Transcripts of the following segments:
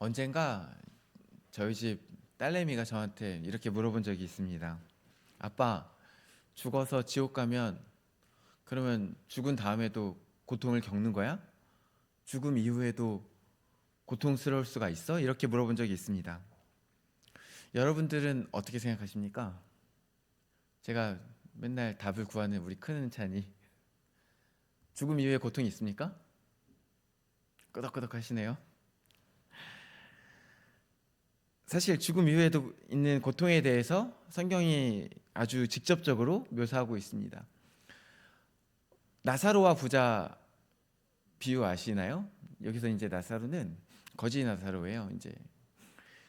언젠가 저희 집 딸내미가 저한테 이렇게 물어본 적이 있습니다. 아빠, 죽어서 지옥 가면 그러면 죽은 다음에도 고통을 겪는 거야? 죽음 이후에도 고통스러울 수가 있어? 이렇게 물어본 적이 있습니다. 여러분들은 어떻게 생각하십니까? 제가 맨날 답을 구하는 우리 큰은찬이 죽음 이후에 고통이 있습니까? 끄덕끄덕 하시네요. 사실 죽음 이후에도 있는 고통에 대해서 성경이 아주 직접적으로 묘사하고 있습니다. 나사로와 부자 비유 아시나요? 여기서 이제 나사로는 거지 나사로예요. 이제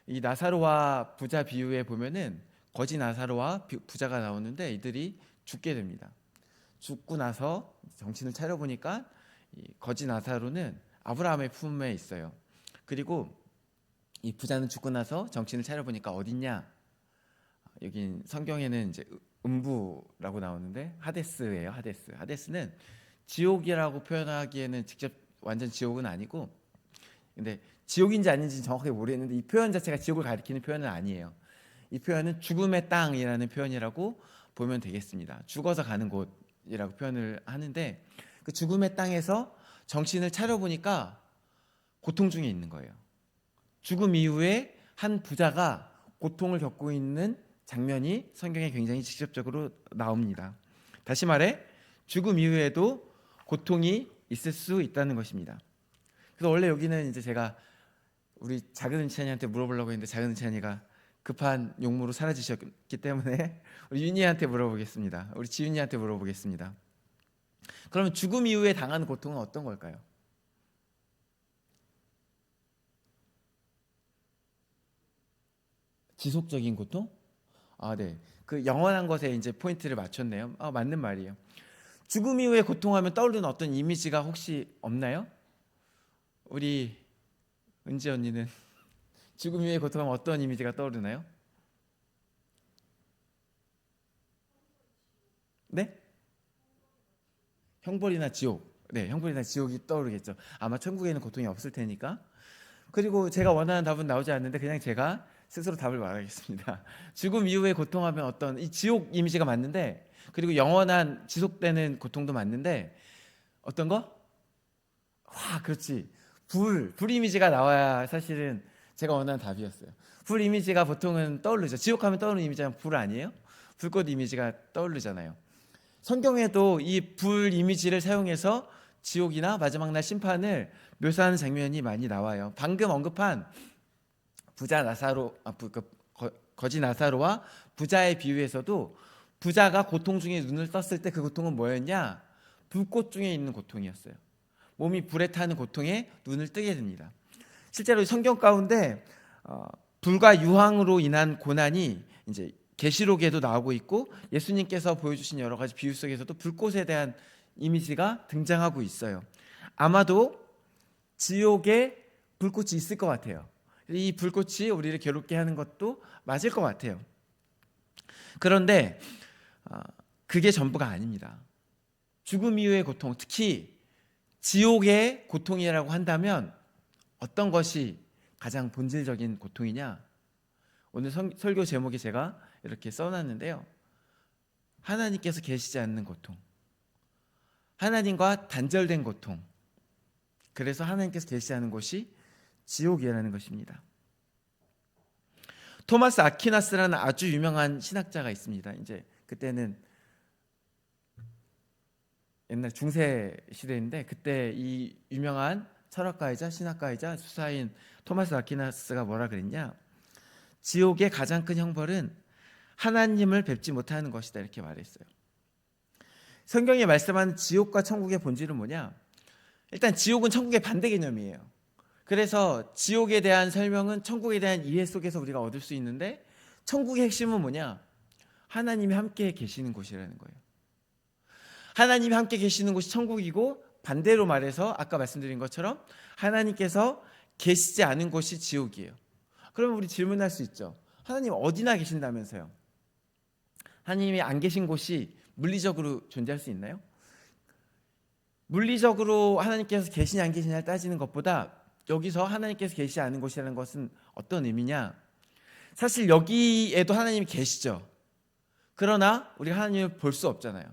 이 나사로와 부자 비유에 보면은 거지 나사로와 부자가 나오는데 이들이 죽게 됩니다. 죽고 나서 정신을 차려 보니까 거지 나사로는 아브라함의 품에 있어요. 그리고 이 부자는 죽고 나서 정신을 차려 보니까 어딨냐? 여긴 성경에는 이제 음부라고 나오는데 하데스예요. 하데스. 하데스는 지옥이라고 표현하기에는 직접 완전 지옥은 아니고, 근데 지옥인지 아닌지 정확하게 모르겠는데 이 표현 자체가 지옥을 가리키는 표현은 아니에요. 이 표현은 죽음의 땅이라는 표현이라고 보면 되겠습니다. 죽어서 가는 곳이라고 표현을 하는데 그 죽음의 땅에서 정신을 차려 보니까 고통 중에 있는 거예요. 죽음 이후에 한 부자가 고통을 겪고 있는 장면이 성경에 굉장히 직접적으로 나옵니다. 다시 말해 죽음 이후에도 고통이 있을 수 있다는 것입니다. 그래서 원래 여기는 이제 제가 우리 작은 은찬이한테 물어보려고 했는데 작은 은찬이가 급한 용무로 사라지셨기 때문에 우리 윤희한테 물어보겠습니다. 우리 지윤이한테 물어보겠습니다. 그러면 죽음 이후에 당하는 고통은 어떤 걸까요? 지속적인 고통? 아, 네. 그 영원한 것에 이제 포인트를 맞췄네요. 아, 맞는 말이에요. 죽음 이후에 고통하면 떠오르는 어떤 이미지가 혹시 없나요? 우리 은지 언니는 죽음 이후에 고통하면 어떤 이미지가 떠오르나요? 네? 형벌이나 지옥. 네, 형벌이나 지옥이 떠오르겠죠. 아마 천국에는 고통이 없을 테니까. 그리고 제가 원하는 답은 나오지 않는데 그냥 제가 스스로 답을 말하겠습니다. 죽음 이후에 고통하면 어떤 이 지옥 이미지가 맞는데, 그리고 영원한 지속되는 고통도 맞는데 어떤 거? 와, 그렇지. 불 이미지가 나와야 사실은 제가 원하는 답이었어요. 불 이미지가 보통은 떠오르죠. 지옥하면 떠오르는 이미지가 불 아니에요? 불꽃 이미지가 떠오르잖아요. 성경에도 이 불 이미지를 사용해서 지옥이나 마지막 날 심판을 묘사하는 장면이 많이 나와요. 방금 언급한 부자 나사로, 거지 나사로와 부자의 비유에서도 부자가 고통 중에 눈을 떴을 때 그 고통은 뭐였냐? 불꽃 중에 있는 고통이었어요. 몸이 불에 타는 고통에 눈을 뜨게 됩니다. 실제로 성경 가운데 불과 유황으로 인한 고난이 이제 계시록에도 나오고 있고 예수님께서 보여주신 여러 가지 비유 속에서도 불꽃에 대한 이미지가 등장하고 있어요. 아마도 지옥에 불꽃이 있을 것 같아요. 이 불꽃이 우리를 괴롭게 하는 것도 맞을 것 같아요. 그런데 그게 전부가 아닙니다. 죽음 이후의 고통, 특히 지옥의 고통이라고 한다면 어떤 것이 가장 본질적인 고통이냐? 오늘 설교 제목에 제가 이렇게 써놨는데요. 하나님께서 계시지 않는 고통, 하나님과 단절된 고통. 그래서 하나님께서 계시지 않은 곳이 지옥이라는 것입니다. 토마스 아퀴나스라는 아주 유명한 신학자가 있습니다. 이제 그때는 옛날 중세 시대인데 그때 이 유명한 철학가이자 신학가이자 수사인 토마스 아퀴나스가 뭐라 그랬냐? 지옥의 가장 큰 형벌은 하나님을 뵙지 못하는 것이다, 이렇게 말했어요. 성경에 말씀하는 지옥과 천국의 본질은 뭐냐? 일단 지옥은 천국의 반대 개념이에요. 그래서 지옥에 대한 설명은 천국에 대한 이해 속에서 우리가 얻을 수 있는데, 천국의 핵심은 뭐냐? 하나님이 함께 계시는 곳이라는 거예요. 하나님이 함께 계시는 곳이 천국이고, 반대로 말해서 아까 말씀드린 것처럼 하나님께서 계시지 않은 곳이 지옥이에요. 그러면 우리 질문할 수 있죠. 하나님 어디나 계신다면서요? 하나님이 안 계신 곳이 물리적으로 존재할 수 있나요? 물리적으로 하나님께서 계시냐 안 계시냐를 따지는 것보다 여기서 하나님께서 계시지 않은 곳이라는 것은 어떤 의미냐? 사실 여기에도 하나님이 계시죠. 그러나 우리가 하나님을 볼 수 없잖아요.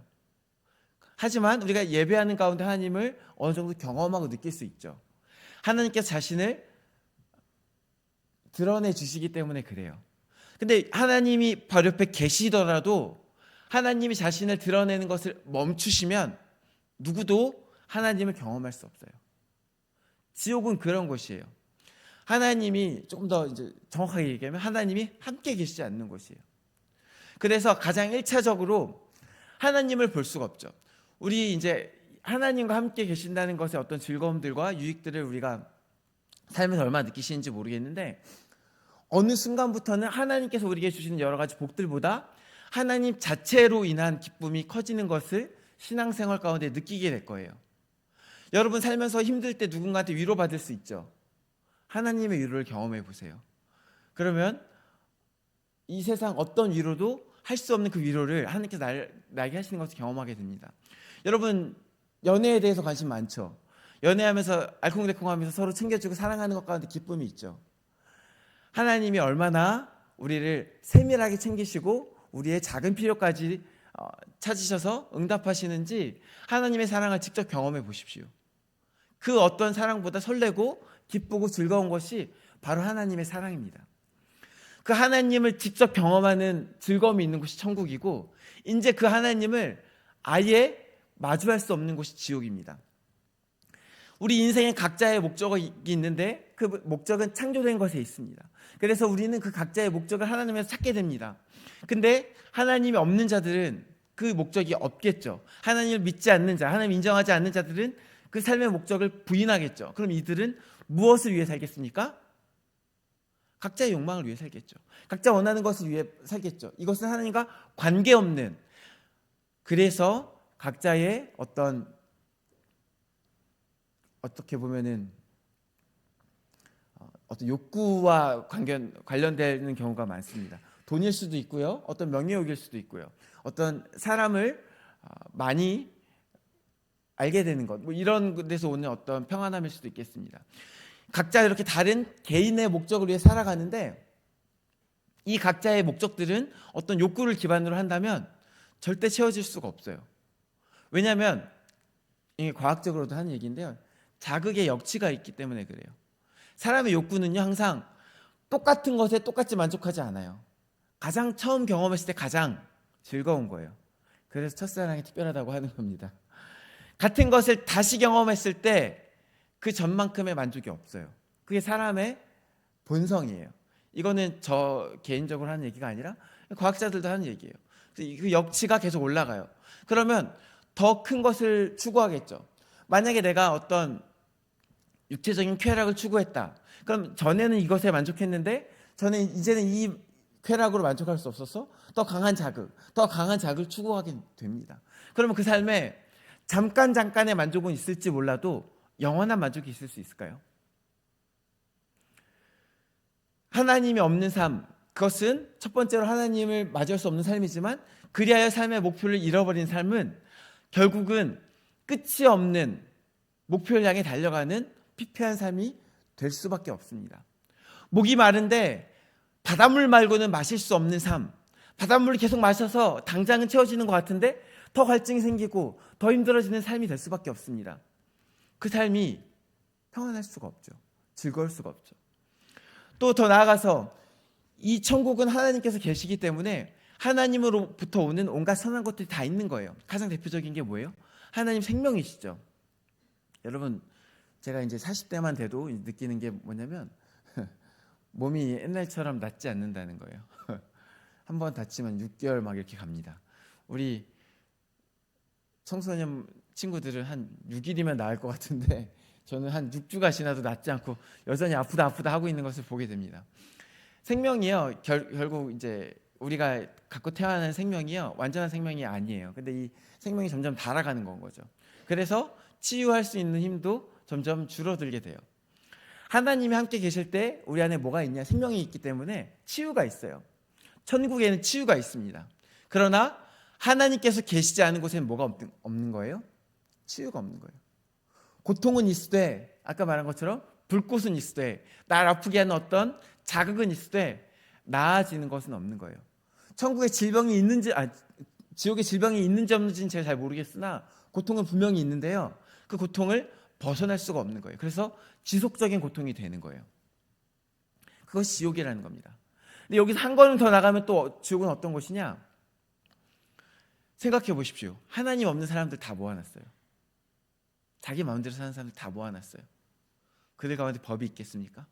하지만 우리가 예배하는 가운데 하나님을 어느 정도 경험하고 느낄 수 있죠. 하나님께서 자신을 드러내 주시기 때문에 그래요. 근데 하나님이 바로 옆에 계시더라도 하나님이 자신을 드러내는 것을 멈추시면 누구도 하나님을 경험할 수 없어요. 지옥은 그런 곳이에요. 하나님이 조금 더 이제 정확하게 얘기하면 하나님이 함께 계시지 않는 곳이에요. 그래서 가장 1차적으로 하나님을 볼 수가 없죠. 우리 이제 하나님과 함께 계신다는 것의 어떤 즐거움들과 유익들을 우리가 삶에서 얼마나 느끼시는지 모르겠는데 어느 순간부터는 하나님께서 우리에게 주시는 여러 가지 복들보다 하나님 자체로 인한 기쁨이 커지는 것을 신앙생활 가운데 느끼게 될 거예요. 여러분 살면서 힘들 때 누군가한테 위로받을 수 있죠. 하나님의 위로를 경험해 보세요. 그러면 이 세상 어떤 위로도 할 수 없는 그 위로를 하나님께서 나에게 하시는 것을 경험하게 됩니다. 여러분 연애에 대해서 관심 많죠. 연애하면서 알콩달콩하면서 서로 챙겨주고 사랑하는 것 가운데 기쁨이 있죠. 하나님이 얼마나 우리를 세밀하게 챙기시고 우리의 작은 필요까지 찾으셔서 응답하시는지 하나님의 사랑을 직접 경험해 보십시오. 그 어떤 사랑보다 설레고 기쁘고 즐거운 것이 바로 하나님의 사랑입니다. 그 하나님을 직접 경험하는 즐거움이 있는 곳이 천국이고 이제 그 하나님을 아예 마주할 수 없는 곳이 지옥입니다. 우리 인생에 각자의 목적이 있는데 그 목적은 창조된 것에 있습니다. 그래서 우리는 그 각자의 목적을 하나님에서 찾게 됩니다. 근데 하나님이 없는 자들은 그 목적이 없겠죠. 하나님을 믿지 않는 자, 하나님 인정하지 않는 자들은 그 삶의 목적을 부인하겠죠. 그럼 이들은 무엇을 위해 살겠습니까? 각자의 욕망을 위해 살겠죠. 각자 원하는 것을 위해 살겠죠. 이것은 하나님과 관계없는, 그래서 각자의 어떻게 보면은 어떤 욕구와 관련되는 경우가 많습니다. 돈일 수도 있고요. 어떤 명예욕일 수도 있고요. 어떤 사람을 많이 알게 되는 것, 뭐 이런 데서 오는 어떤 평안함일 수도 있겠습니다. 각자 이렇게 다른 개인의 목적을 위해 살아가는데 이 각자의 목적들은 어떤 욕구를 기반으로 한다면 절대 채워질 수가 없어요. 왜냐하면 이게 과학적으로도 하는 얘기인데요. 자극의 역치가 있기 때문에 그래요. 사람의 욕구는요 항상 똑같은 것에 똑같이 만족하지 않아요. 가장 처음 경험했을 때 가장 즐거운 거예요. 그래서 첫사랑이 특별하다고 하는 겁니다. 같은 것을 다시 경험했을 때 그 전만큼의 만족이 없어요. 그게 사람의 본성이에요. 이거는 저 개인적으로 하는 얘기가 아니라 과학자들도 하는 얘기예요. 그 역치가 계속 올라가요. 그러면 더 큰 것을 추구하겠죠. 만약에 내가 어떤 육체적인 쾌락을 추구했다. 그럼 전에는 이것에 만족했는데 이제는 이 쾌락으로 만족할 수 없어서 더 강한 자극을 추구하게 됩니다. 그러면 그 삶에 잠깐의 만족은 있을지 몰라도 영원한 만족이 있을 수 있을까요? 하나님이 없는 삶, 그것은 첫 번째로 하나님을 맞이할 수 없는 삶이지만 그리하여 삶의 목표를 잃어버린 삶은 결국은 끝이 없는 목표를 향해 달려가는 피폐한 삶이 될 수밖에 없습니다. 목이 마른데 바닷물 말고는 마실 수 없는 삶, 바닷물을 계속 마셔서 당장은 채워지는 것 같은데 더 갈증이 생기고 더 힘들어지는 삶이 될 수밖에 없습니다. 그 삶이 평안할 수가 없죠. 즐거울 수가 없죠. 또 더 나아가서 이 천국은 하나님께서 계시기 때문에 하나님으로부터 오는 온갖 선한 것들이 다 있는 거예요. 가장 대표적인 게 뭐예요? 하나님 생명이시죠. 여러분 제가 이제 40대만 돼도 느끼는 게 뭐냐면 몸이 옛날처럼 낫지 않는다는 거예요. 한번 다치면 6개월 막 이렇게 갑니다. 우리 청소년 친구들은 한 6일이면 나을 것 같은데 저는 한 6주가 지나도 낫지 않고 여전히 아프다 하고 있는 것을 보게 됩니다. 생명이요 결국 이제 우리가 갖고 태어나는 생명이요 완전한 생명이 아니에요. 근데 이 생명이 점점 달아가는 건 거죠. 그래서 치유할 수 있는 힘도 점점 줄어들게 돼요. 하나님이 함께 계실 때 우리 안에 뭐가 있냐? 생명이 있기 때문에 치유가 있어요. 천국에는 치유가 있습니다. 그러나 하나님께서 계시지 않은 곳에는 뭐가 없는 거예요? 치유가 없는 거예요. 고통은 있으되 아까 말한 것처럼 불꽃은 있으되 날 아프게 하는 어떤 자극은 있으되 나아지는 것은 없는 거예요. 천국에 질병이 있는지 지옥에 질병이 있는지 없는지는 제가 잘 모르겠으나 고통은 분명히 있는데요. 그 고통을 벗어날 수가 없는 거예요. 그래서 지속적인 고통이 되는 거예요. 그것이 지옥이라는 겁니다. 근데 여기서 한 걸음 더 나가면 또 지옥은 어떤 곳이냐? 생각해 보십시오. 하나님 없는 사람들 다 모아놨어요. 자기 마음대로 사는 사람들 다 모아놨어요. 그들 가운데 법이 있겠습니까?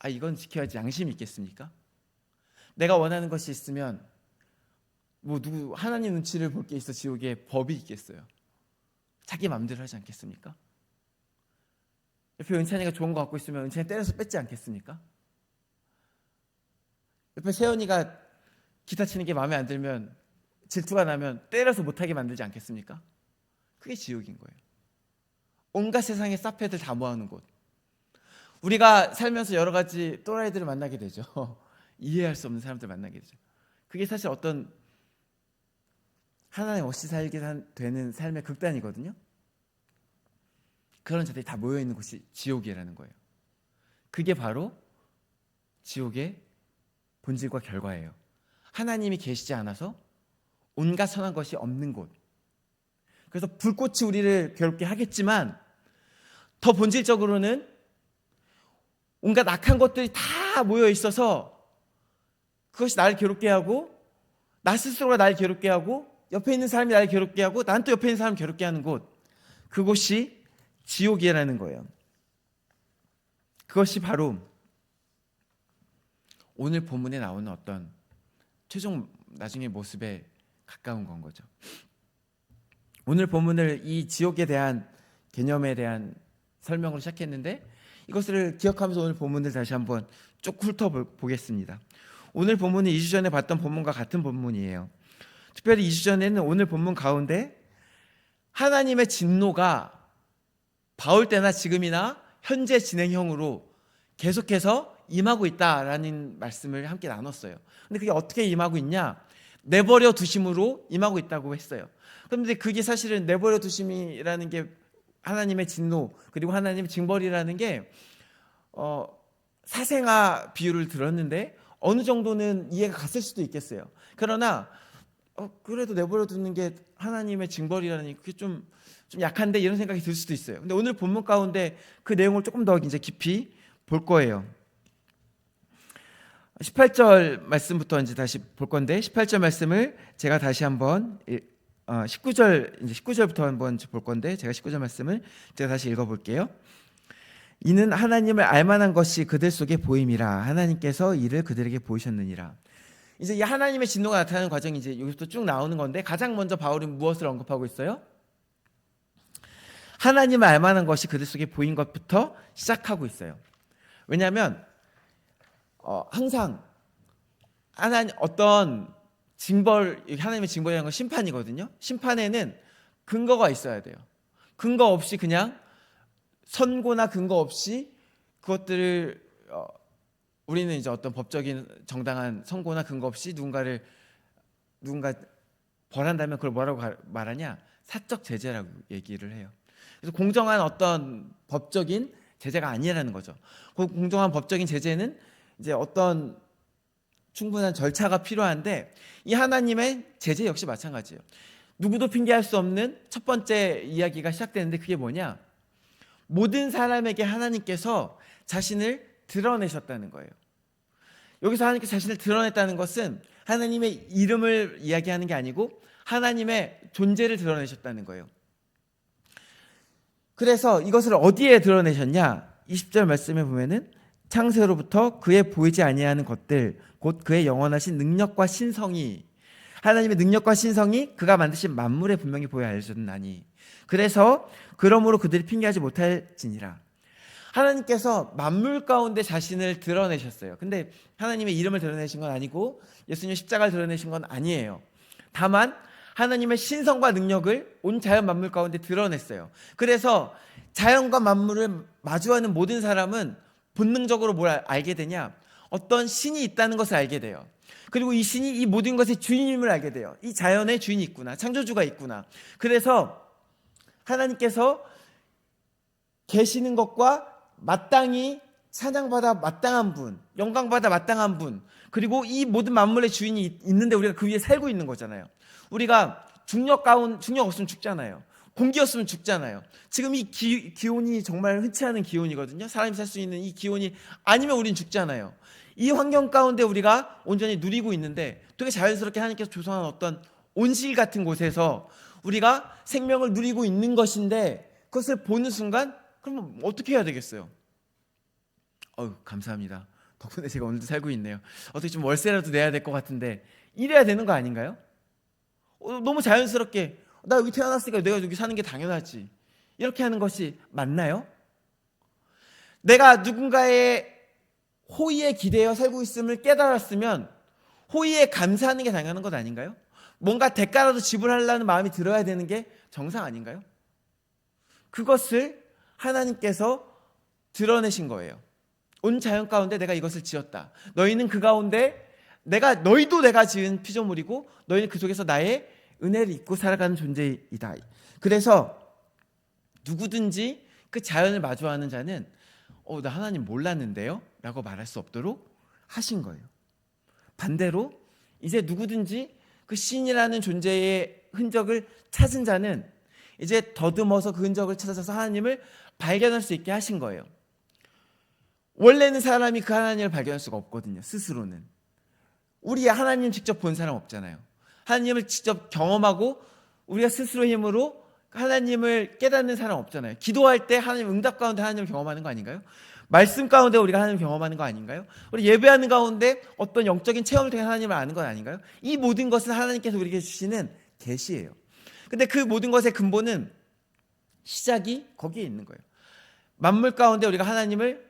이건 지켜야지 양심이 있겠습니까? 내가 원하는 것이 있으면 누구 하나님 눈치를 볼 게 있어 지옥에 법이 있겠어요? 자기 마음대로 하지 않겠습니까? 옆에 은찬이가 좋은 거 갖고 있으면 은찬이 때려서 뺏지 않겠습니까? 옆에 세연이가 기타 치는 게 마음에 안 들면 질투가 나면 때려서 못하게 만들지 않겠습니까? 그게 지옥인 거예요. 온갖 세상의 쌉패들 다 모아놓은 곳. 우리가 살면서 여러 가지 또라이들을 만나게 되죠. 이해할 수 없는 사람들 만나게 되죠. 그게 사실 어떤 하나님 없이 살게 되는 삶의 극단이거든요. 그런 자들이 다 모여있는 곳이 지옥이라는 거예요. 그게 바로 지옥의 본질과 결과예요. 하나님이 계시지 않아서 온갖 선한 것이 없는 곳. 그래서 불꽃이 우리를 괴롭게 하겠지만 더 본질적으로는 온갖 악한 것들이 다 모여 있어서 그것이 나를 괴롭게 하고 나 스스로가 나를 괴롭게 하고 옆에 있는 사람이 나를 괴롭게 하고 난 또 옆에 있는 사람을 괴롭게 하는 곳. 그곳이 지옥이라는 거예요. 그것이 바로 오늘 본문에 나오는 어떤 최종 나중의 모습에 가까운 건 거죠. 오늘 본문을 이 지옥에 대한 개념에 대한 설명으로 시작했는데 이것을 기억하면서 오늘 본문을 다시 한번 쭉 훑어보겠습니다. 오늘 본문은 2주 전에 봤던 본문과 같은 본문이에요. 특별히 2주 전에는 오늘 본문 가운데 하나님의 진노가 바울 때나 지금이나 현재 진행형으로 계속해서 임하고 있다라는 말씀을 함께 나눴어요. 근데 그게 어떻게 임하고 있냐? 내버려 두심으로 임하고 있다고 했어요. 그런데 그게 사실은 내버려 두심이라는 게 하나님의 진노 그리고 하나님의 징벌이라는 게 사생아 비유를 들었는데 어느 정도는 이해가 갔을 수도 있겠어요. 그러나 그래도 내버려 두는 게 하나님의 징벌이라니 그게 좀 약한데 이런 생각이 들 수도 있어요. 근데 오늘 본문 가운데 그 내용을 조금 더 이제 깊이 볼 거예요. 18절 말씀부터 이제 다시 볼 건데 18절 말씀을 제가 다시 한번 19절부터 한번 볼 건데 제가 19절 말씀을 제가 다시 읽어볼게요. 이는 하나님을 알만한 것이 그들 속에 보임이라 하나님께서 이를 그들에게 보이셨느니라. 이제 이 하나님의 진노가 나타나는 과정이 이제 여기서부터 쭉 나오는 건데 가장 먼저 바울이 무엇을 언급하고 있어요? 하나님을 알만한 것이 그들 속에 보인 것부터 시작하고 있어요. 왜냐하면 항상 하나님 어떤 징벌, 하나님의 징벌이라는 건 심판이거든요. 심판에는 근거가 있어야 돼요. 근거 없이 그냥 선고나 근거 없이 그것들을 우리는 이제 어떤 법적인 정당한 선고나 근거 없이 누군가 벌한다면 그걸 뭐라고 말하냐? 사적 제재라고 얘기를 해요. 그래서 공정한 어떤 법적인 제재가 아니라는 거죠. 그 공정한 법적인 제재는 이제 어떤 충분한 절차가 필요한데 이 하나님의 제재 역시 마찬가지예요. 누구도 핑계할 수 없는 첫 번째 이야기가 시작되는데 그게 뭐냐? 모든 사람에게 하나님께서 자신을 드러내셨다는 거예요. 여기서 하나님께서 자신을 드러냈다는 것은 하나님의 이름을 이야기하는 게 아니고 하나님의 존재를 드러내셨다는 거예요. 그래서 이것을 어디에 드러내셨냐? 20절 말씀에 보면은 창세로부터 그의 보이지 아니하는 것들 곧 그의 영원하신 능력과 신성이 하나님의 능력과 신성이 그가 만드신 만물에 분명히 보여 알려졌나니 그래서 그러므로 그들이 핑계하지 못할지니라. 하나님께서 만물 가운데 자신을 드러내셨어요. 근데 하나님의 이름을 드러내신 건 아니고 예수님의 십자가를 드러내신 건 아니에요. 다만 하나님의 신성과 능력을 온 자연 만물 가운데 드러냈어요. 그래서 자연과 만물을 마주하는 모든 사람은 본능적으로 뭘 알게 되냐? 어떤 신이 있다는 것을 알게 돼요. 그리고 이 신이 이 모든 것의 주인임을 알게 돼요. 이 자연의 주인이 있구나. 창조주가 있구나. 그래서 하나님께서 계시는 것과 마땅히 찬양받아 마땅한 분, 영광받아 마땅한 분, 그리고 이 모든 만물의 주인이 있는데 우리가 그 위에 살고 있는 거잖아요. 우리가 중력 없으면 죽잖아요. 공기 없으면 죽잖아요. 지금 이 기온이 정말 흔치 않은 기온이거든요. 사람이 살 수 있는 이 기온이 아니면 우린 죽잖아요. 이 환경 가운데 우리가 온전히 누리고 있는데 되게 자연스럽게 하나님께서 조성한 어떤 온실 같은 곳에서 우리가 생명을 누리고 있는 것인데 그것을 보는 순간 그럼 어떻게 해야 되겠어요? 감사합니다. 덕분에 제가 오늘도 살고 있네요. 어떻게 좀 월세라도 내야 될 것 같은데 이래야 되는 거 아닌가요? 너무 자연스럽게 나 여기 태어났으니까 내가 여기 사는 게 당연하지. 이렇게 하는 것이 맞나요? 내가 누군가의 호의에 기대어 살고 있음을 깨달았으면 호의에 감사하는 게 당연한 것 아닌가요? 뭔가 대가라도 지불하려는 마음이 들어야 되는 게 정상 아닌가요? 그것을 하나님께서 드러내신 거예요. 온 자연 가운데 내가 이것을 지었다. 너희는 그 가운데 너희도 내가 지은 피조물이고 너희는 그 속에서 나의 은혜를 입고 살아가는 존재이다. 그래서 누구든지 그 자연을 마주하는 자는 나 하나님 몰랐는데요? 라고 말할 수 없도록 하신 거예요. 반대로 이제 누구든지 그 신이라는 존재의 흔적을 찾은 자는 이제 더듬어서 그 흔적을 찾아서 하나님을 발견할 수 있게 하신 거예요. 원래는 사람이 그 하나님을 발견할 수가 없거든요. 스스로는. 우리 하나님 직접 본 사람 없잖아요. 하나님을 직접 경험하고 우리가 스스로의 힘으로 하나님을 깨닫는 사람 없잖아요. 기도할 때 하나님 응답 가운데 하나님을 경험하는 거 아닌가요? 말씀 가운데 우리가 하나님을 경험하는 거 아닌가요? 우리 예배하는 가운데 어떤 영적인 체험을 통해 하나님을 아는 건 아닌가요? 이 모든 것은 하나님께서 우리에게 주시는 계시예요. 근데 그 모든 것의 근본은 시작이 거기에 있는 거예요. 만물 가운데 우리가 하나님을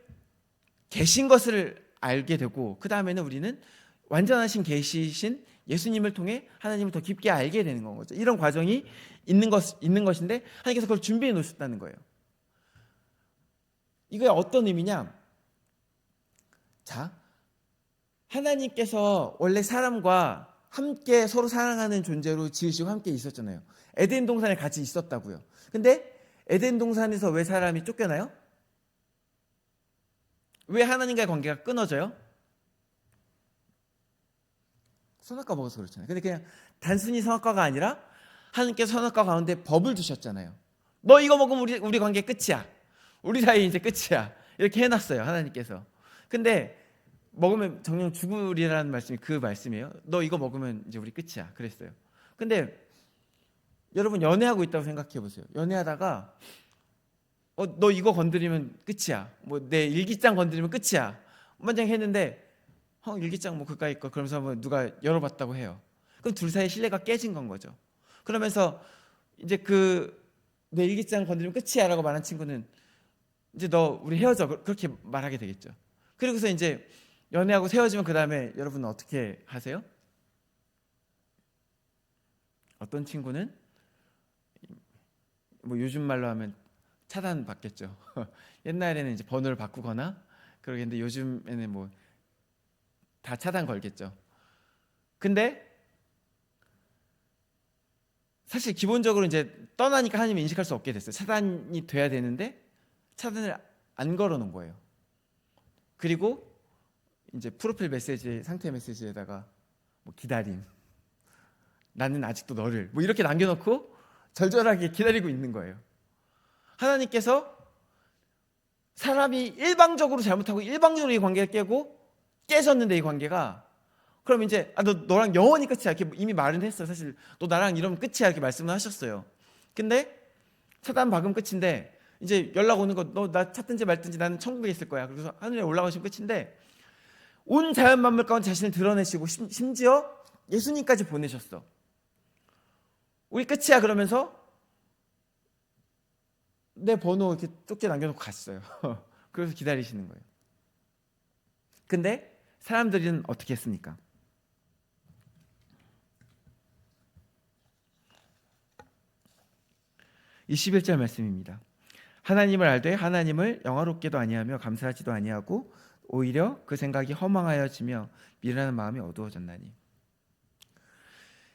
계신 것을 알게 되고 그 다음에는 우리는 완전하신 계시신 예수님을 통해 하나님을 더 깊게 알게 되는 거죠. 이런 과정이 있는 것인데 하나님께서 그걸 준비해 놓으셨다는 거예요. 이게 어떤 의미냐? 자, 하나님께서 원래 사람과 함께 서로 사랑하는 존재로 지으시고 함께 있었잖아요. 에덴 동산에 같이 있었다고요. 근데 에덴 동산에서 왜 사람이 쫓겨나요? 왜 하나님과의 관계가 끊어져요? 선악과 먹어서 그렇잖아요. 근데 그냥 단순히 선악과가 아니라 하나님께서 선악과 가운데 법을 두셨잖아요. 너 이거 먹으면 우리 관계 끝이야. 우리 사이 이제 끝이야. 이렇게 해놨어요. 하나님께서. 근데 먹으면 정녕 죽으리라는 말씀이 그 말씀이에요. 너 이거 먹으면 이제 우리 끝이야. 그랬어요. 근데 여러분 연애하고 있다고 생각해 보세요. 연애하다가 너 이거 건드리면 끝이야. 뭐 내 일기장 건드리면 끝이야. 만약 했는데 일기장 뭐 그까이 거 그러면서 뭐 누가 열어봤다고 해요. 그럼 둘 사이 신뢰가 깨진 건 거죠. 그러면서 이제 내 일기장 건드리면 끝이야라고 말한 친구는 이제 너 우리 헤어져 그렇게 말하게 되겠죠. 그리고서 이제 연애하고 헤어지면 그 다음에 여러분은 어떻게 하세요? 어떤 친구는 뭐 요즘 말로 하면 차단 받겠죠. 옛날에는 이제 번호를 바꾸거나 그러겠는데 요즘에는 뭐 다 차단 걸겠죠. 근데 사실 기본적으로 이제 떠나니까 하나님을 인식할 수 없게 됐어요. 차단이 돼야 되는데 차단을 안 걸어 놓은 거예요. 그리고 이제 프로필 메시지, 상태 메시지에다가 뭐 기다림, 나는 아직도 너를 뭐 이렇게 남겨놓고 절절하게 기다리고 있는 거예요. 하나님께서 사람이 일방적으로 잘못하고 일방적으로 이 관계를 깨졌는데 이 관계가 그럼 이제 너랑 영원히 끝이야 이렇게 이미 말은 했어요. 사실 너 나랑 이러면 끝이야 이렇게 말씀을 하셨어요. 근데 차단 박으면 끝인데 이제 연락 오는 거 너 나 찾든지 말든지 나는 천국에 있을 거야. 그래서 하늘에 올라가시면 끝인데 온 자연 만물 가운데 자신을 드러내시고 심지어 예수님까지 보내셨어. 우리 끝이야 그러면서 내 번호 이렇게 좁게 남겨놓고 갔어요. 그래서 기다리시는 거예요. 근데 사람들은 어떻게 했습니까? 이 11절 말씀입니다. 하나님을 알되 하나님을 영화롭게도 아니하며 감사하지도 아니하고 오히려 그 생각이 허망하여지며 미련한 마음이 어두워졌나니.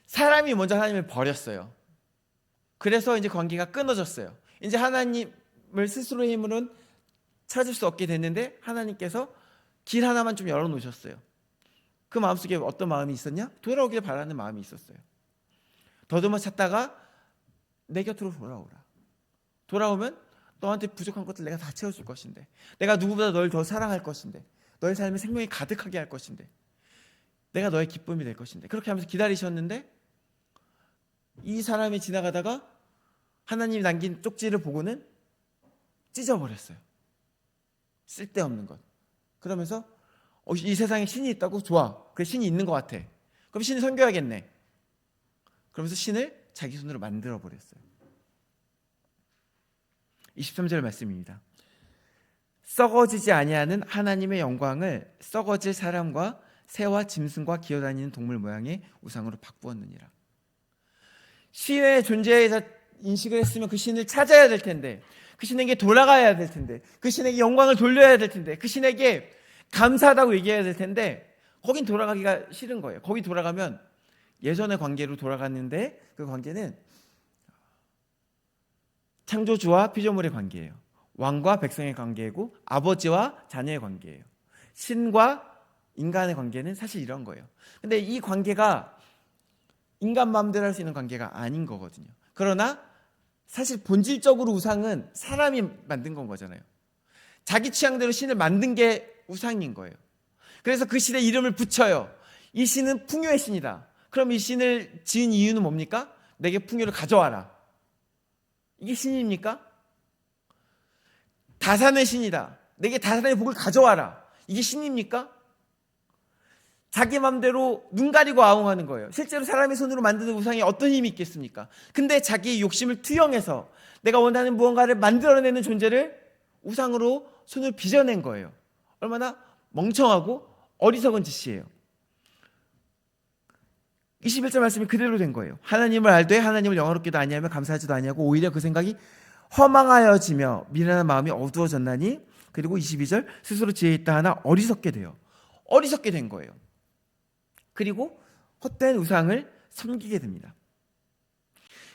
사람이 먼저 하나님을 버렸어요. 그래서 이제 관계가 끊어졌어요. 이제 하나님을 스스로의 힘으로는 찾을 수 없게 됐는데 하나님께서 길 하나만 좀 열어놓으셨어요. 그 마음속에 어떤 마음이 있었냐? 돌아오길 바라는 마음이 있었어요. 더듬어 찾다가 내 곁으로 돌아오라. 돌아오면 너한테 부족한 것들 내가 다 채워줄 것인데, 내가 누구보다 널 더 사랑할 것인데, 너의 삶에 생명이 가득하게 할 것인데, 내가 너의 기쁨이 될 것인데, 그렇게 하면서 기다리셨는데 이 사람이 지나가다가 하나님이 남긴 쪽지를 보고는 찢어버렸어요. 쓸데없는 것. 그러면서 이 세상에 신이 있다고? 좋아. 그래, 신이 있는 것 같아. 그럼 신을 섬겨야겠네. 그러면서 신을 자기 손으로 만들어 버렸어요. 23절 말씀입니다. 썩어지지 아니하는 하나님의 영광을 썩어질 사람과 새와 짐승과 기어다니는 동물 모양의 우상으로 바꾸었느니라. 신의 존재에 인식을 했으면 그 신을 찾아야 될 텐데, 그 신에게 돌아가야 될 텐데, 그 신에게 영광을 돌려야 될 텐데, 그 신에게 감사하다고 얘기해야 될 텐데, 거긴 돌아가기가 싫은 거예요. 거기 돌아가면 예전의 관계로 돌아갔는데, 그 관계는 창조주와 피조물의 관계예요. 왕과 백성의 관계이고 아버지와 자녀의 관계예요. 신과 인간의 관계는 사실 이런 거예요. 근데 이 관계가 인간 마음대로 할 수 있는 관계가 아닌 거거든요. 그러나 사실 본질적으로 우상은 사람이 만든 건 거잖아요. 자기 취향대로 신을 만든 게 우상인 거예요. 그래서 그 신의 이름을 붙여요. 이 신은 풍요의 신이다. 그럼 이 신을 지은 이유는 뭡니까? 내게 풍요를 가져와라. 이게 신입니까? 다산의 신이다. 내게 다산의 복을 가져와라. 이게 신입니까? 자기 맘대로 눈 가리고 아웅하는 거예요. 실제로 사람의 손으로 만드는 우상이 어떤 힘이 있겠습니까? 근데 자기의 욕심을 투영해서 내가 원하는 무언가를 만들어내는 존재를 우상으로 손을 빚어낸 거예요. 얼마나 멍청하고 어리석은 짓이에요. 21절 말씀이 그대로 된 거예요. 하나님을 알되 하나님을 영화롭게도 아니하며 감사하지도 아니하고 오히려 그 생각이 허망하여지며 미련한 마음이 어두워졌나니, 그리고 22절 스스로 지혜 있다 하나 어리석게 돼요. 어리석게 된 거예요. 그리고 헛된 우상을 섬기게 됩니다.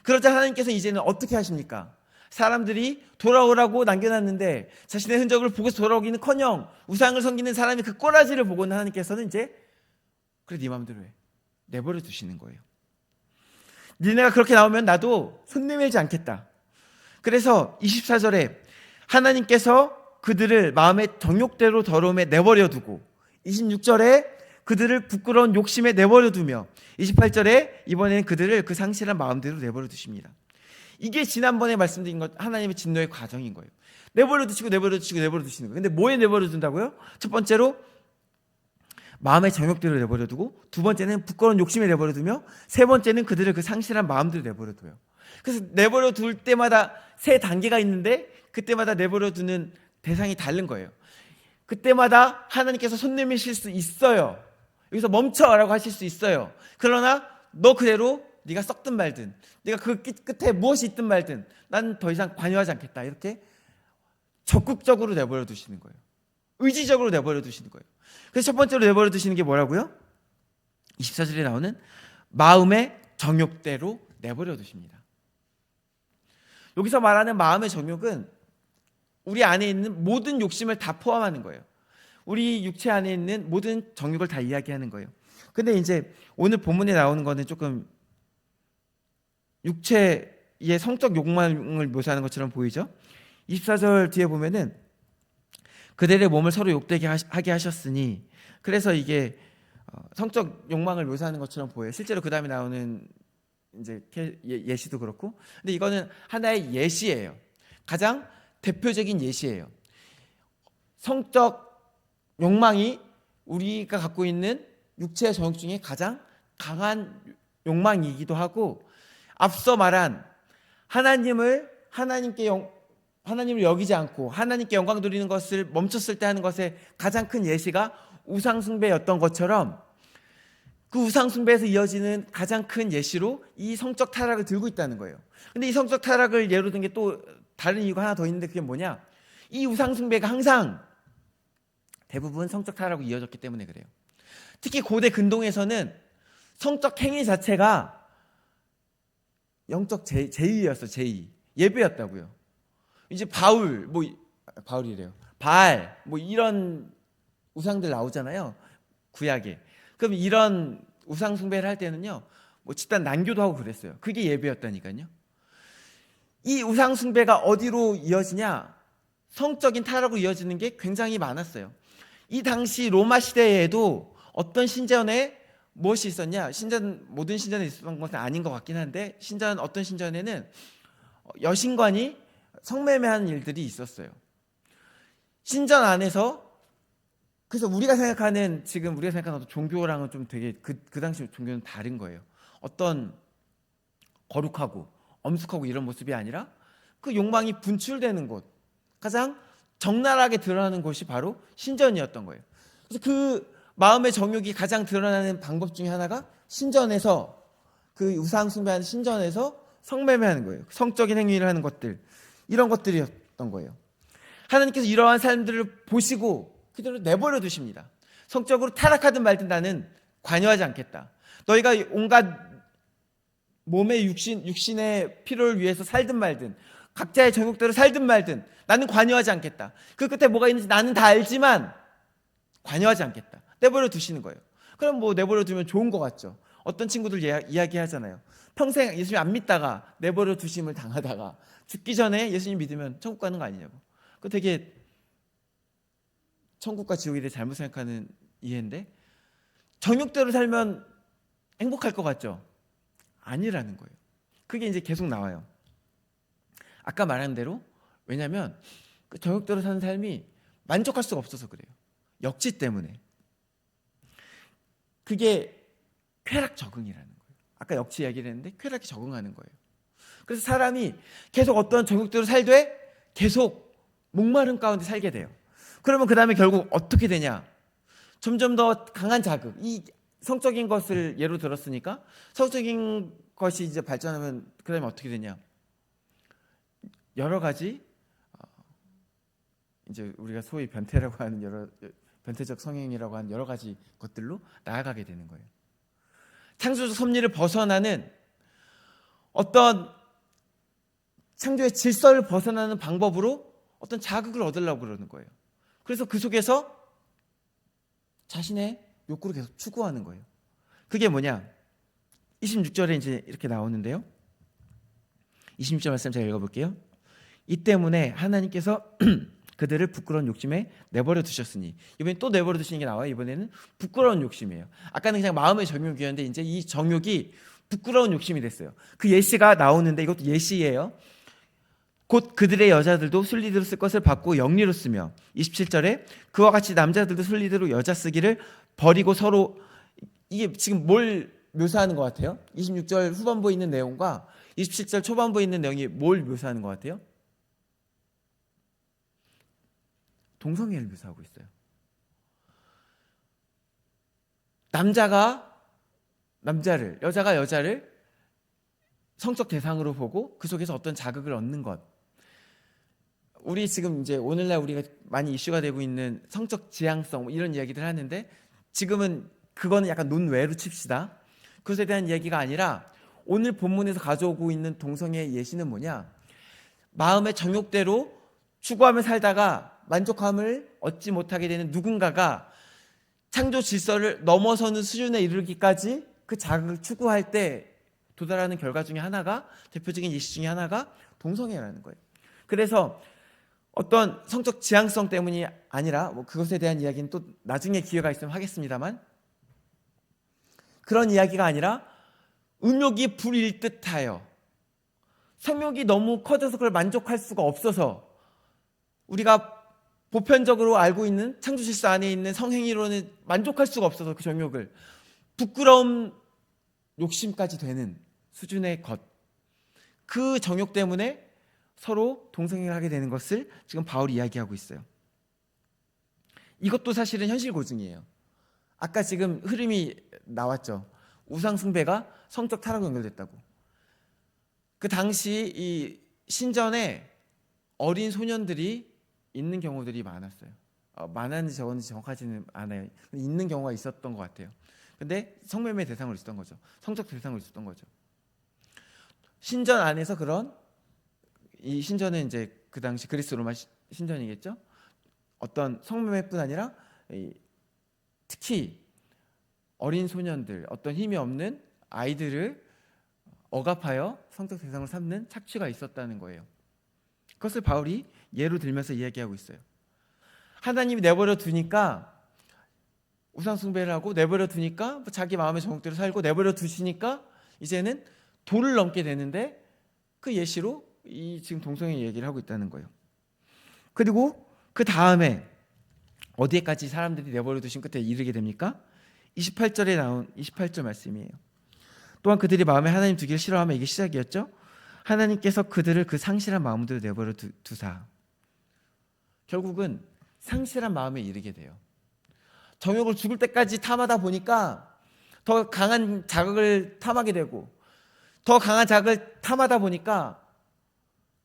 그러자 하나님께서 이제는 어떻게 하십니까? 사람들이 돌아오라고 남겨놨는데 자신의 흔적을 보고서 돌아오기는커녕 우상을 섬기는 사람이 그 꼬라지를 보고는 하나님께서는 이제 그래, 네 마음대로 해. 내버려 두시는 거예요. 니네가 그렇게 나오면 나도 손 내밀지 않겠다. 그래서 24절에 하나님께서 그들을 마음의 정욕대로 더러움에 내버려 두고, 26절에 그들을 부끄러운 욕심에 내버려 두며, 28절에 이번에는 그들을 그 상실한 마음대로 내버려 두십니다. 이게 지난번에 말씀드린 것, 하나님의 진노의 과정인 거예요. 내버려 두시고 내버려 두시고 내버려 두시는 거예요. 근데 뭐에 내버려 둔다고요? 첫 번째로 마음의 정욕대로 내버려 두고, 두 번째는 부끄러운 욕심에 내버려 두며, 세 번째는 그들을 그 상실한 마음대로 내버려 둬요. 그래서 내버려 둘 때마다 세 단계가 있는데 그때마다 내버려 두는 대상이 다른 거예요. 그때마다 하나님께서 손 내미실 수 있어요. 여기서 멈춰라고 하실 수 있어요. 그러나 너 그대로 네가 썩든 말든, 네가 그 끝에 무엇이 있든 말든 난 더 이상 관여하지 않겠다, 이렇게 적극적으로 내버려 두시는 거예요. 의지적으로 내버려 두시는 거예요. 그래서 첫 번째로 내버려 두시는 게 뭐라고요? 24절에 나오는 마음의 정욕대로 내버려 두십니다. 여기서 말하는 마음의 정욕은 우리 안에 있는 모든 욕심을 다 포함하는 거예요. 우리 육체 안에 있는 모든 정욕을 다 이야기하는 거예요. 근데 이제 오늘 본문에 나오는 거는 조금 육체의 성적 욕망을 묘사하는 것처럼 보이죠? 24절 뒤에 보면은 그들의 몸을 서로 욕되게 하게 하셨으니, 그래서 이게 성적 욕망을 묘사하는 것처럼 보여요. 실제로 그 다음에 나오는 이제 예시도 그렇고, 근데 이거는 하나의 예시예요. 가장 대표적인 예시예요. 성적 욕망이 우리가 갖고 있는 육체의 정욕 중에 가장 강한 욕망이기도 하고, 앞서 말한 하나님을 여기지 않고 하나님께 영광 돌리는 것을 멈췄을 때 하는 것의 가장 큰 예시가 우상숭배였던 것처럼, 그 우상숭배에서 이어지는 가장 큰 예시로 이 성적 타락을 들고 있다는 거예요. 근데 이 성적 타락을 예로 든 게 또 다른 이유가 하나 더 있는데, 그게 뭐냐? 이 우상숭배가 항상 대부분 성적 타락으로 이어졌기 때문에 그래요. 특히 고대 근동에서는 성적 행위 자체가 영적 제의였어. 제의. 예배였다고요. 이제 바울이래요. 바알 뭐 이런 우상들 나오잖아요. 구약에. 그럼 이런 우상 숭배를 할 때는요. 뭐 집단 난교도 하고 그랬어요. 그게 예배였다니까요. 이 우상 숭배가 어디로 이어지냐? 성적인 타락으로 이어지는 게 굉장히 많았어요. 이 당시 로마 시대에도 어떤 신전에 무엇이 있었냐? 모든 신전에 있었던 것은 아닌 것 같긴 한데 어떤 신전에는 여신관이 성매매하는 일들이 있었어요. 신전 안에서 그래서 지금 우리가 생각하는 어떤 종교랑은 좀 되게 그 당시 종교는 다른 거예요. 어떤 거룩하고 엄숙하고 이런 모습이 아니라 그 욕망이 분출되는 곳, 가장 적나라하게 드러나는 곳이 바로 신전이었던 거예요. 그래서 그 마음의 정욕이 가장 드러나는 방법 중에 하나가 신전에서 그 우상 숭배하는 신전에서 성매매하는 거예요. 성적인 행위를 하는 것들, 이런 것들이었던 거예요. 하나님께서 이러한 삶들을 보시고 그대로 내버려 두십니다. 성적으로 타락하든 말든 나는 관여하지 않겠다. 너희가 온갖 몸의 육신의 필요를 위해서 살든 말든 각자의 정욕대로 살든 말든 나는 관여하지 않겠다. 그 끝에 뭐가 있는지 나는 다 알지만 관여하지 않겠다. 내버려 두시는 거예요. 그럼 뭐 내버려 두면 좋은 것 같죠. 어떤 친구들 이야기하잖아요. 평생 예수님 안 믿다가 내버려 두심을 당하다가 죽기 전에 예수님 믿으면 천국 가는 거 아니냐고. 그 되게 천국과 지옥에 대해 잘못 생각하는 이해인데, 정욕대로 살면 행복할 것 같죠? 아니라는 거예요. 그게 이제 계속 나와요. 아까 말한 대로, 왜냐하면 그 정욕대로 사는 삶이 만족할 수가 없어서 그래요. 역지 때문에. 그게 쾌락 적응이라는 거예요. 아까 역지 이야기를 했는데 쾌락에 적응하는 거예요. 그래서 사람이 계속 어떤 정욕대로 살되 계속 목마름 가운데 살게 돼요. 그러면 그 다음에 결국 어떻게 되냐? 점점 더 강한 자극, 이 성적인 것을 예로 들었으니까 성적인 것이 이제 발전하면 그 다음에 어떻게 되냐? 여러 가지 이제 우리가 소위 변태라고 하는 변태적 성행이라고 하는 여러 가지 것들로 나아가게 되는 거예요. 창조적 섭리를 벗어나는 어떤 창조의 질서를 벗어나는 방법으로 어떤 자극을 얻으려고 그러는 거예요. 그래서 그 속에서 자신의 욕구를 계속 추구하는 거예요. 그게 뭐냐? 26절에 이제 이렇게 나오는데요. 26절 말씀 제가 읽어볼게요. 이 때문에 하나님께서 그들을 부끄러운 욕심에 내버려 두셨으니, 이번에 또 내버려 두시는 게 나와요. 이번에는 부끄러운 욕심이에요. 아까는 그냥 마음의 정욕이었는데 이제 이 정욕이 부끄러운 욕심이 됐어요. 그 예시가 나오는데 이것도 예시예요. 곧 그들의 여자들도 순리대로 쓸 것을 받고 영리로 쓰며, 27절에 그와 같이 남자들도 순리대로 여자 쓰기를 버리고 서로, 이게 지금 뭘 묘사하는 것 같아요? 26절 후반부에 있는 내용과 27절 초반부에 있는 내용이 뭘 묘사하는 것 같아요? 동성애를 묘사하고 있어요. 남자가 남자를, 여자가 여자를 성적 대상으로 보고 그 속에서 어떤 자극을 얻는 것. 우리 지금 이제 오늘날 우리가 많이 이슈가 되고 있는 성적 지향성 뭐 이런 이야기들 하는데, 지금은 그거는 약간 논외로 칩시다. 그것에 대한 이야기가 아니라 오늘 본문에서 가져오고 있는 동성애의 예시는 뭐냐? 마음의 정욕대로 추구하며 살다가 만족함을 얻지 못하게 되는 누군가가 창조 질서를 넘어서는 수준에 이르기까지 그 자극을 추구할 때 도달하는 결과 중에 하나가, 대표적인 예시 중에 하나가 동성애라는 거예요. 그래서 어떤 성적 지향성 때문이 아니라, 뭐 그것에 대한 이야기는 또 나중에 기회가 있으면 하겠습니다만, 그런 이야기가 아니라 음욕이 불일 듯하여 성욕이 너무 커져서 그걸 만족할 수가 없어서, 우리가 보편적으로 알고 있는 창조 질서 안에 있는 성행위로는 만족할 수가 없어서 그 정욕을 부끄러움 욕심까지 되는 수준의 것, 그 정욕 때문에 서로 동성애를 하게 되는 것을 지금 바울이 이야기하고 있어요. 이것도 사실은 현실 고증이에요. 아까 지금 흐름이 나왔죠. 우상 숭배가 성적 타락으로 연결됐다고. 그 당시 이 신전에 어린 소년들이 있는 경우들이 많았어요. 많았는지 적었는지 정확하지는 않아요. 있는 경우가 있었던 것 같아요. 근데 성매매 대상으로 있었던 거죠. 성적 대상으로 있었던 거죠. 신전 안에서 이 신전은 이제 그 당시 그리스 로마 신전이겠죠. 어떤 성매매뿐 아니라 특히 어린 소년들, 어떤 힘이 없는 아이들을 억압하여 성적 대상을 삼는 착취가 있었다는 거예요. 그것을 바울이 예로 들면서 이야기하고 있어요. 하나님이 내버려 두니까 우상 숭배를 하고, 내버려 두니까 자기 마음의 정욕대로 살고, 내버려 두시니까 이제는 도를 넘게 되는데, 그 예시로 이 지금 동성애 얘기를 하고 있다는 거예요. 그리고 그 다음에 어디에까지 사람들이 내버려 두신 끝에 이르게 됩니까? 28절에 나온 28절 말씀이에요. 또한 그들이 마음에 하나님 두기를 싫어하며, 이게 시작이었죠. 하나님께서 그들을 그 상실한 마음대로 내버려 두사. 결국은 상실한 마음에 이르게 돼요. 정욕을 죽을 때까지 탐하다 보니까 더 강한 자극을 탐하게 되고, 더 강한 자극을 탐하다 보니까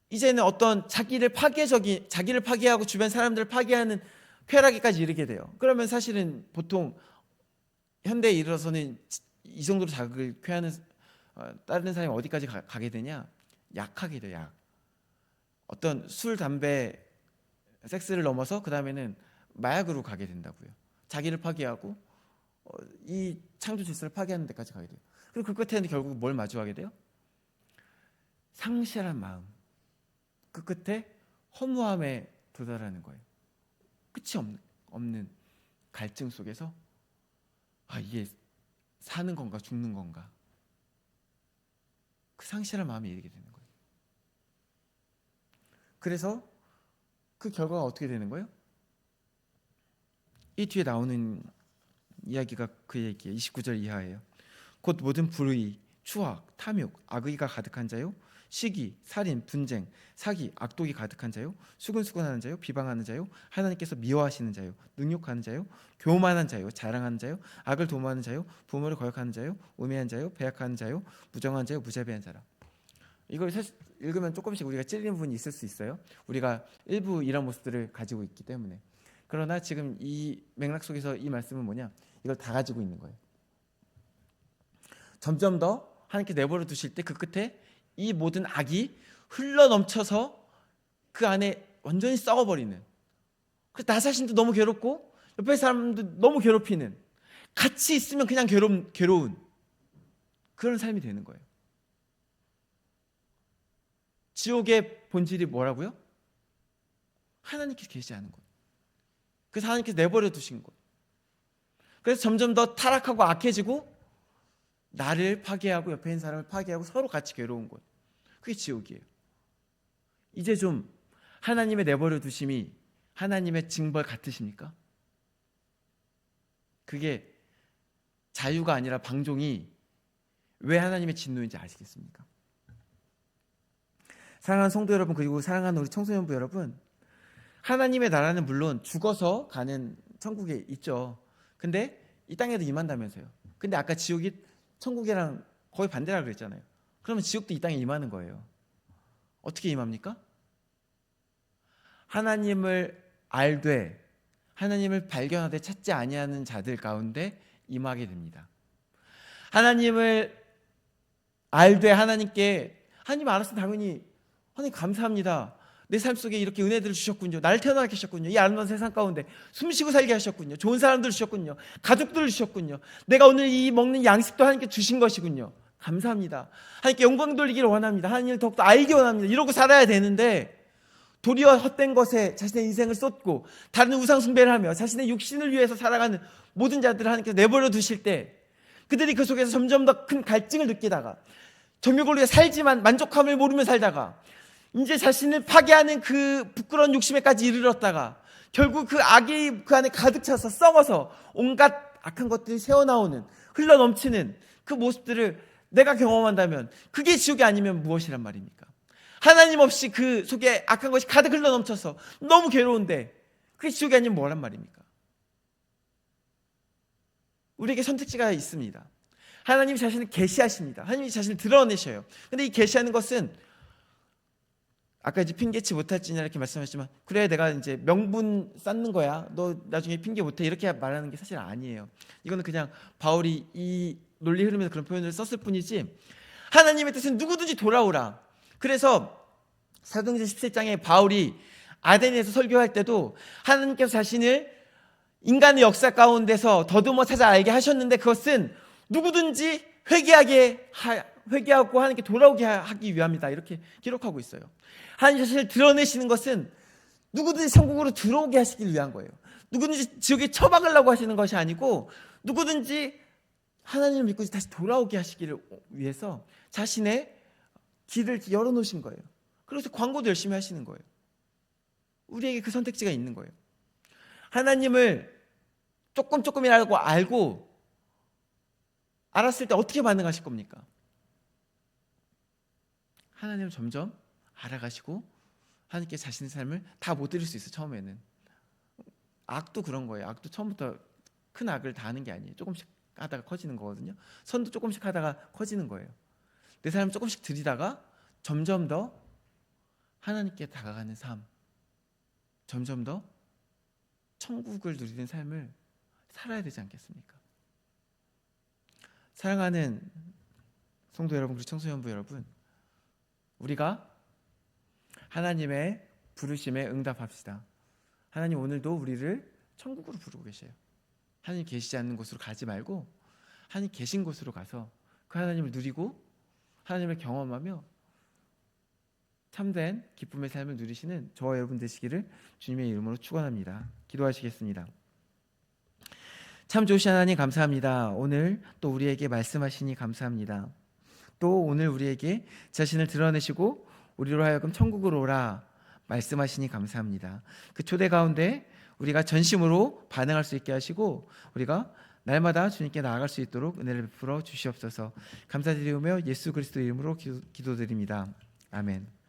이제는 어떤 자기를 파괴하고 주변 사람들을 파괴하는 쾌락에까지 이르게 돼요. 그러면 사실은 보통 현대에 이르러서는 이 정도로 자극을 쾌하는 다른 사람이 어디까지 가게 되냐? 약하게 돼요. 약. 어떤 술, 담배, 섹스를 넘어서 그 다음에는 마약으로 가게 된다고요. 자기를 파괴하고 이 창조 질서를 파괴하는 데까지 가게 돼요. 그리고 그 끝에는 결국 뭘 마주하게 돼요? 상실한 마음. 그 끝에 허무함에 도달하는 거예요. 끝이 없는 갈증 속에서 이게 사는 건가 죽는 건가, 그 상실한 마음이 이르게 되는 거예요. 그래서 그 결과가 어떻게 되는 거예요? 이 뒤에 나오는 이야기가 그 얘기예요. 29절 이하예요. 곧 모든 불의, 추악, 탐욕, 악의가 가득한 자요, 시기, 살인, 분쟁, 사기, 악독이 가득한 자요, 수근수근하는 자요, 비방하는 자요, 하나님께서 미워하시는 자요, 능욕하는 자요, 교만한 자요, 자랑하는 자요, 악을 도모하는 자요, 부모를 거역하는 자요, 우매한 자요, 배약하는 자요, 무정한 자요, 무자비한 자라. 이걸 사실 읽으면 조금씩 우리가 찔리는 부분이 있을 수 있어요. 우리가 일부 이런 모습들을 가지고 있기 때문에. 그러나 지금 이 맥락 속에서 이 말씀은 뭐냐? 이걸 다 가지고 있는 거예요. 점점 더 하나님께 내버려 두실 때 그 끝에 이 모든 악이 흘러넘쳐서 그 안에 완전히 썩어버리는, 그래서 나 자신도 너무 괴롭고 옆에 사람도 너무 괴롭히는, 같이 있으면 그냥 괴로운 그런 삶이 되는 거예요. 지옥의 본질이 뭐라고요? 하나님께서 계시지 않은 것. 그래서 하나님께서 내버려 두신 것. 그래서 점점 더 타락하고 악해지고 나를 파괴하고 옆에 있는 사람을 파괴하고 서로 같이 괴로운 것. 그게 지옥이에요. 이제 좀 하나님의 내버려 두심이 하나님의 징벌 같으십니까? 그게 자유가 아니라 방종이 왜 하나님의 진노인지 아시겠습니까? 사랑하는 성도 여러분, 그리고 사랑하는 우리 청소년부 여러분, 하나님의 나라는 물론 죽어서 가는 천국에 있죠. 근데 이 땅에도 임한다면서요. 근데 아까 지옥이 천국이랑 거의 반대라 그랬잖아요. 그러면 지옥도 이 땅에 임하는 거예요. 어떻게 임합니까? 하나님을 알되 하나님을 발견하되 찾지 아니하는 자들 가운데 임하게 됩니다. 하나님을 알되 하나님 알았으면 당연히 하나님 감사합니다. 내 삶 속에 이렇게 은혜들을 주셨군요. 나를 태어나게 하셨군요. 이 아름다운 세상 가운데 숨쉬고 살게 하셨군요. 좋은 사람들을 주셨군요. 가족들을 주셨군요. 내가 오늘 이 먹는 양식도 하나님께 주신 것이군요. 감사합니다. 하나님께 영광 돌리기를 원합니다. 하나님을 더욱더 알기 원합니다. 이러고 살아야 되는데 도리어 헛된 것에 자신의 인생을 쏟고 다른 우상 숭배를 하며 자신의 육신을 위해서 살아가는 모든 자들을 하나님께서 내버려 두실 때 그들이 그 속에서 점점 더 큰 갈증을 느끼다가 정욕을 위해 살지만 만족함을 모르며 살다가 이제 자신을 파괴하는 그 부끄러운 욕심에까지 이르렀다가 결국 그 악이 그 안에 가득 차서 썩어서 온갖 악한 것들이 새어나오는, 흘러넘치는 그 모습들을 내가 경험한다면 그게 지옥이 아니면 무엇이란 말입니까? 하나님 없이 그 속에 악한 것이 가득 흘러넘쳐서 너무 괴로운데 그게 지옥이 아니면 뭐란 말입니까? 우리에게 선택지가 있습니다. 하나님이 자신을 계시하십니다. 하나님이 자신을 드러내셔요. 근데 이 계시하는 것은 아까 이제 핑계치 못할지냐 이렇게 말씀하셨지만 그래 내가 이제 명분 쌓는 거야. 너 나중에 핑계 못해. 이렇게 말하는 게 사실 아니에요. 이거는 그냥 바울이 이 논리 흐름에서 그런 표현을 썼을 뿐이지 하나님의 뜻은 누구든지 돌아오라. 그래서 사도행전 17장에 바울이 아덴에서 설교할 때도 하나님께서 자신을 인간의 역사 가운데서 더듬어 찾아 알게 하셨는데 그것은 누구든지 회개하고 하나님께 돌아오게 하기 위함이다. 이렇게 기록하고 있어요. 하나님 자신을 드러내시는 것은 누구든지 천국으로 들어오게 하시길 위한 거예요. 누구든지 지옥에 처박으려고 하시는 것이 아니고 누구든지 하나님을 믿고 다시 돌아오게 하시기를 위해서 자신의 길을 열어놓으신 거예요. 그래서 광고도 열심히 하시는 거예요. 우리에게 그 선택지가 있는 거예요. 하나님을 조금이라고 알았을 때 어떻게 반응하실 겁니까? 하나님을 점점 알아가시고 하나님께 자신의 삶을 다 못 드릴 수 있어요. 처음에는 악도 그런 거예요. 악도 처음부터 큰 악을 다 하는 게 아니에요. 조금씩 하다가 커지는 거거든요. 선도 조금씩 하다가 커지는 거예요. 내 삶을 조금씩 들이다가 점점 더 하나님께 다가가는 삶, 점점 더 천국을 누리는 삶을 살아야 되지 않겠습니까? 사랑하는 성도 여러분, 그리고 청소년부 여러분, 우리가 하나님의 부르심에 응답합시다. 하나님 오늘도 우리를 천국으로 부르고 계셔요. 하나님 계시지 않는 곳으로 가지 말고 하나님 계신 곳으로 가서 그 하나님을 누리고 하나님을 경험하며 참된 기쁨의 삶을 누리시는 저와 여러분 되시기를 주님의 이름으로 축원합니다. 기도하시겠습니다. 참 좋으신 하나님 감사합니다. 오늘 또 우리에게 말씀하시니 감사합니다. 또 오늘 우리에게 자신을 드러내시고 우리로 하여금 천국으로 오라 말씀하시니 감사합니다. 그 초대 가운데 우리가 전심으로 반응할 수 있게 하시고 우리가 날마다 주님께 나아갈 수 있도록 은혜를 베풀어 주시옵소서. 감사드리며 예수 그리스도 이름으로 기도드립니다. 아멘.